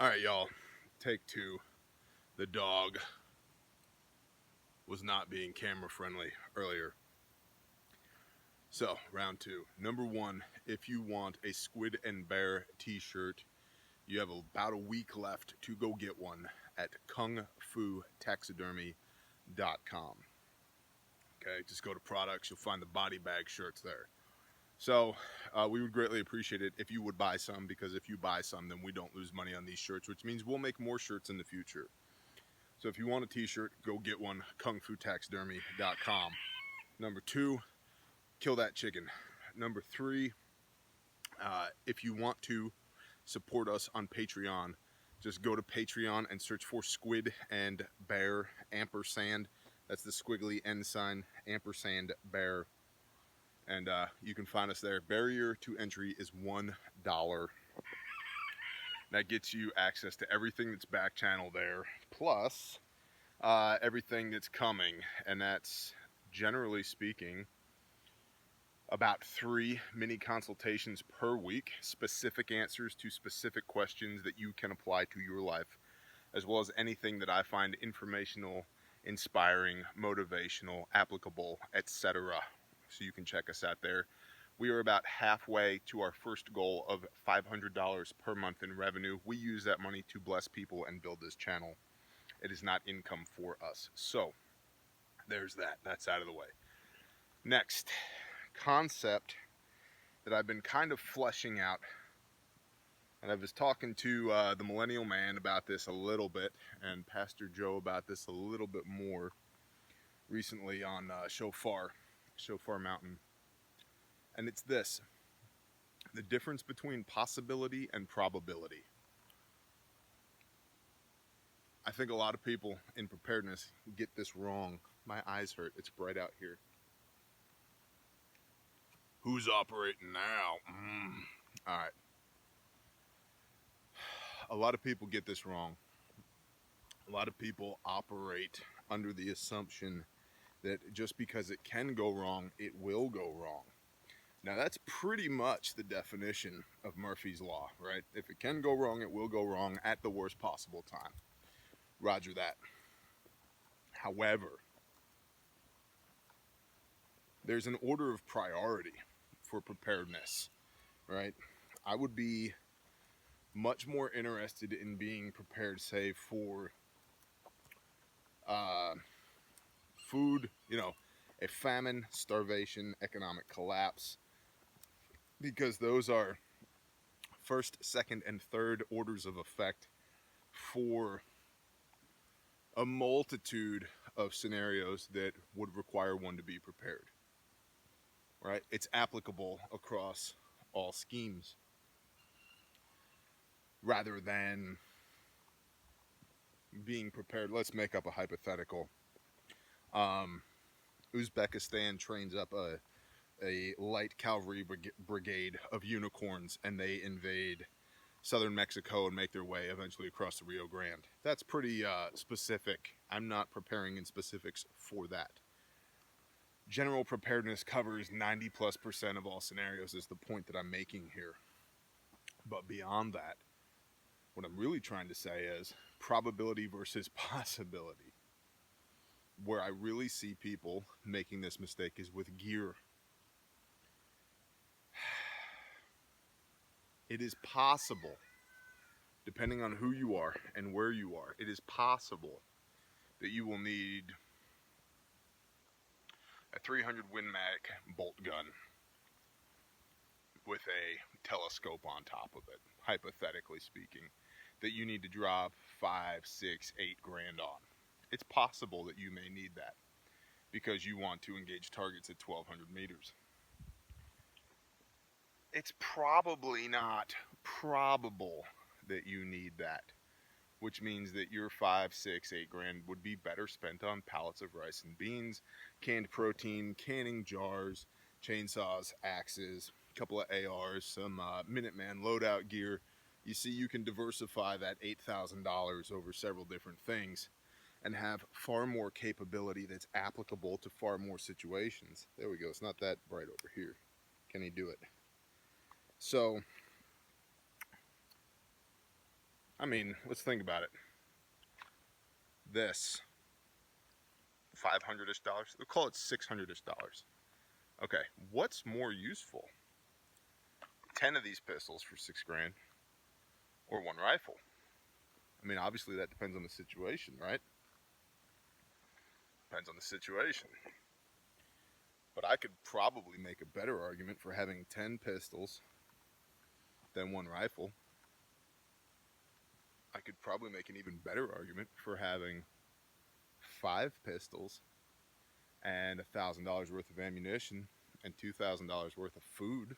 All right, y'all. Take two. The dog was not being camera friendly earlier. So, round two. Number one, if you want a Squid and Bear t-shirt, you have about a week left to go get one at kungfutaxidermy.com. Okay, just go to products. You'll find the body bag shirts there. So we would greatly appreciate it if you would buy some, because if you buy some, then we don't lose money on these shirts, which means we'll make more shirts in the future. So if you want a t-shirt, go get one, kungfutaxidermy.com. Number two, kill that chicken. Number three, if you want to support us on Patreon, just go to Patreon and search for Squid and Bear ampersand. That's the squiggly N sign, ampersand bear. And you can find us there. Barrier to entry is $1. That gets you access to everything that's back channel there, plus everything that's coming. And that's, generally speaking, about 3 mini consultations per week, specific answers to specific questions that you can apply to your life, as well as anything that I find informational, inspiring, motivational, applicable, etc. So you can check us out there. We are about halfway to our first goal of $500 per month in revenue. We use that money to bless people and build this channel. It is not income for us. So there's that. That's out of the way. Next concept that I've been kind of fleshing out, and I was talking to the Millennial Man about this a little bit, and Pastor Joe about this a little bit more recently on Shofar Mountain. And it's this: the difference between possibility and probability. I think a lot of people in preparedness get this wrong. My eyes hurt. It's bright out here. Who's operating now? All right. A lot of people get this wrong. A lot of people operate under the assumption that just because it can go wrong, it will go wrong. Now, that's pretty much the definition of Murphy's Law, right? If it can go wrong, it will go wrong at the worst possible time. Roger that. However, there's an order of priority for preparedness, right? I would be much more interested in being prepared, say, for food, a famine, starvation, economic collapse, because those are first, second, and third orders of effect for a multitude of scenarios that would require one to be prepared, right? It's applicable across all schemes, rather than being prepared. Let's make up a hypothetical. Uzbekistan trains up a light cavalry brigade of unicorns, and they invade southern Mexico and make their way eventually across the Rio Grande. That's pretty specific. I'm not preparing in specifics for that. General preparedness covers 90+% of all scenarios, is the point that I'm making here. But beyond that, what I'm really trying to say is probability versus possibility. Where I really see people making this mistake is with gear. It is possible, depending on who you are and where you are, it is possible that you will need a 300 Win Mag bolt gun with a telescope on top of it, hypothetically speaking, that you need to drop 5, 6, 8 grand on. It's possible that you may need that because you want to engage targets at 1,200 meters. It's probably not probable that you need that, which means that your 5, 6, 8 grand would be better spent on pallets of rice and beans, canned protein, canning jars, chainsaws, axes, a couple of ARs, some Minuteman loadout gear. You see, you can diversify that $8,000 over several different things and have far more capability that's applicable to far more situations. There we go. It's not that bright over here. Can he do it? So I mean, let's think about it. This $500-ish, we'll call it $600-ish. Okay, what's more useful? 10 of these pistols for $6,000 or one rifle? I mean, obviously that depends on the situation, right? Depends on the situation. But I could probably make a better argument for having 10 pistols than one rifle. I could probably make an even better argument for having 5 pistols and $1,000 worth of ammunition and $2,000 worth of food.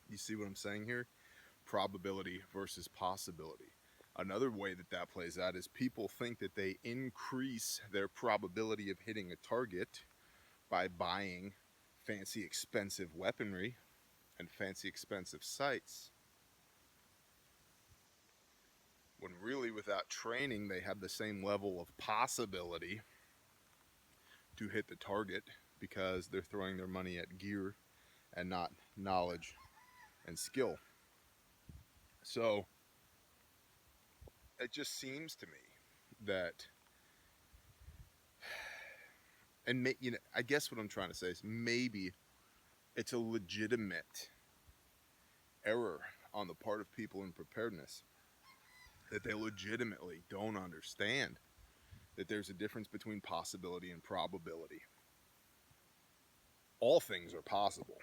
You see what I'm saying here? Probability versus possibility. Another way that that plays out is people think that they increase their probability of hitting a target by buying fancy expensive weaponry and fancy expensive sights, when really without training they have the same level of possibility to hit the target because they're throwing their money at gear and not knowledge and skill. So it just seems to me that, and you know, I guess what I'm trying to say is maybe it's a legitimate error on the part of people in preparedness that they legitimately don't understand that there's a difference between possibility and probability. All things are possible.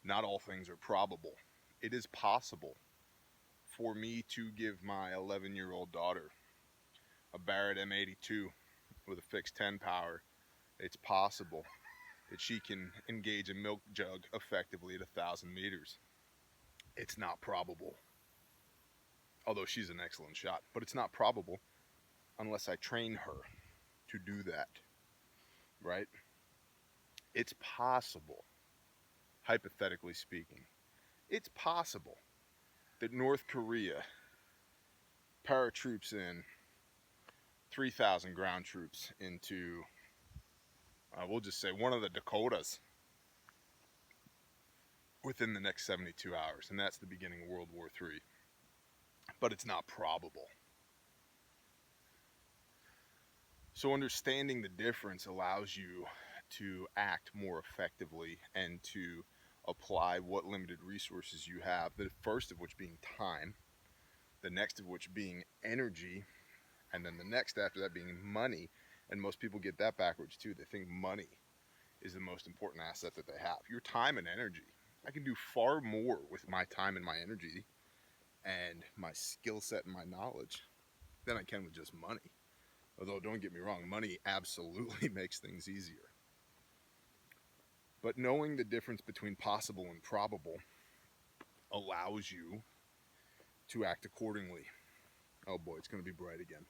Not all things are probable. It is possible for me to give my 11-year-old daughter a Barrett M82 with a fixed 10 power. It's possible that she can engage a milk jug effectively at 1,000 meters. It's not probable. Although she's an excellent shot, but it's not probable unless I train her to do that, right? It's possible, hypothetically speaking, it's possible that North Korea paratroops in 3,000 ground troops into, we'll just say, one of the Dakotas within the next 72 hours, and that's the beginning of World War III. But it's not probable. So understanding the difference allows you to act more effectively and to apply what limited resources you have, the first of which being time, the next of which being energy, and then the next after that being money. And most people get that backwards too. They think money is the most important asset that they have. Your time and energy. I can do far more with my time and my energy and my skill set and my knowledge than I can with just money. Although, don't get me wrong, money absolutely makes things easier. But knowing the difference between possible and probable allows you to act accordingly. Oh boy, it's going to be bright again.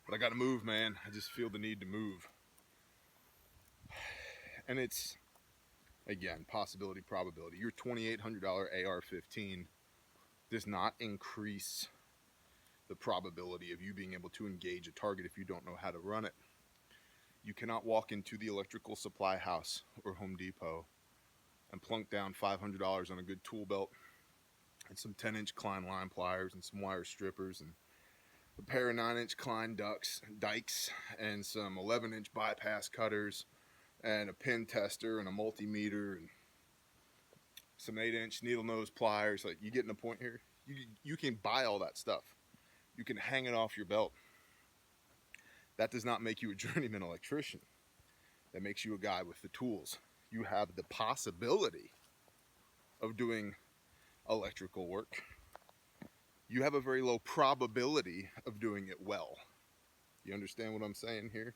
But I got to move, man. I just feel the need to move. And it's, again, possibility, probability. Your $2,800 AR-15 does not increase the probability of you being able to engage a target if you don't know how to run it. You cannot walk into the electrical supply house or Home Depot and plunk down $500 on a good tool belt and some 10-inch Klein line pliers and some wire strippers and a pair of 9-inch Klein dikes and some 11-inch bypass cutters and a pin tester and a multimeter and some 8-inch needle nose pliers. Like, you getting the point here? You can buy all that stuff. You can hang it off your belt. That does not make you a journeyman electrician. That makes you a guy with the tools. You have the possibility of doing electrical work. You have a very low probability of doing it well. You understand what I'm saying here?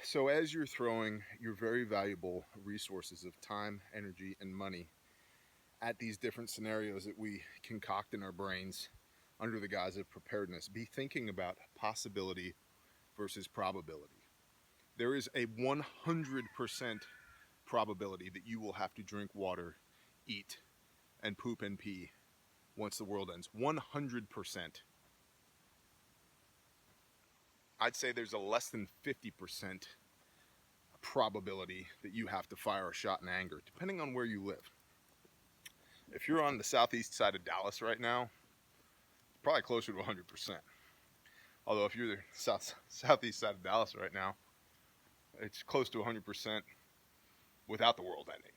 So as you're throwing your very valuable resources of time, energy, and money at these different scenarios that we concoct in our brains under the guise of preparedness, be thinking about possibility versus probability. There is a 100% probability that you will have to drink water, eat, and poop and pee once the world ends. 100%. I'd say there's a less than 50% probability that you have to fire a shot in anger, depending on where you live. If you're on the southeast side of Dallas right now, it's probably closer to 100%. Although if you're the southeast side of Dallas right now, it's close to 100% without the world ending.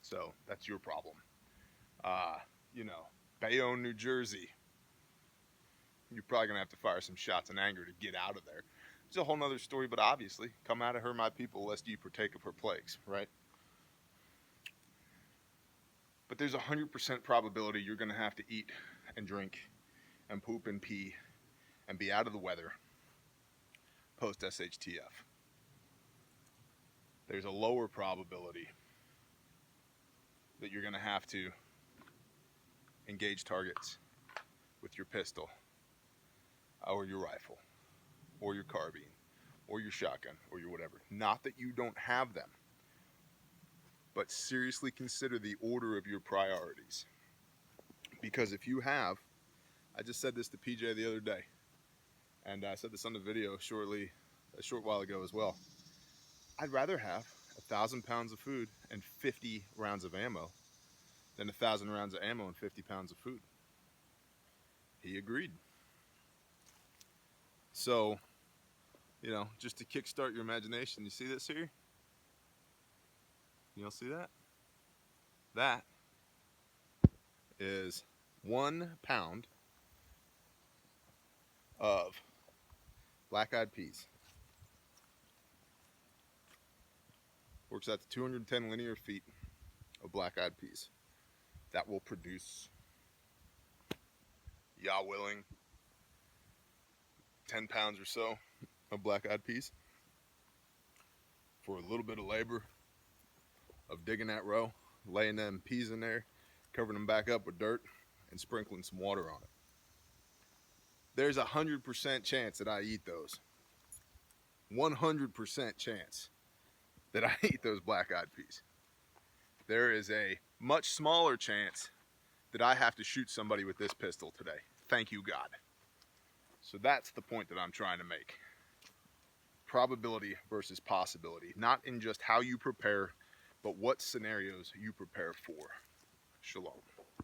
So that's your problem. Bayonne, New Jersey, you're probably going to have to fire some shots in anger to get out of there. It's a whole nother story, but obviously, come out of her, my people, lest ye partake of her plagues, right? But there's a 100% probability you're going to have to eat and drink and poop and pee and be out of the weather post SHTF. There's a lower probability that you're going to have to engage targets with your pistol or your rifle or your carbine or your shotgun or your whatever. Not that you don't have them, but seriously consider the order of your priorities. Because if you have, I just said this to PJ the other day, and I said this on the video a short while ago as well. I'd rather have 1,000 pounds of food and 50 rounds of ammo than 1,000 rounds of ammo and 50 pounds of food. He agreed. So, just to kickstart your imagination, you see this here? You'll see that? That is 1 pound of black-eyed peas. Works out to 210 linear feet of black-eyed peas. That will produce, Yah willing, 10 pounds or so of black-eyed peas for a little bit of labor of digging that row, laying them peas in there, covering them back up with dirt, and sprinkling some water on it. There's 100% chance that I eat those. 100% chance that I eat those black-eyed peas. There is a much smaller chance that I have to shoot somebody with this pistol today. Thank you, God. So that's the point that I'm trying to make. Probability versus possibility. Not in just how you prepare, but what scenarios you prepare for. Shalom.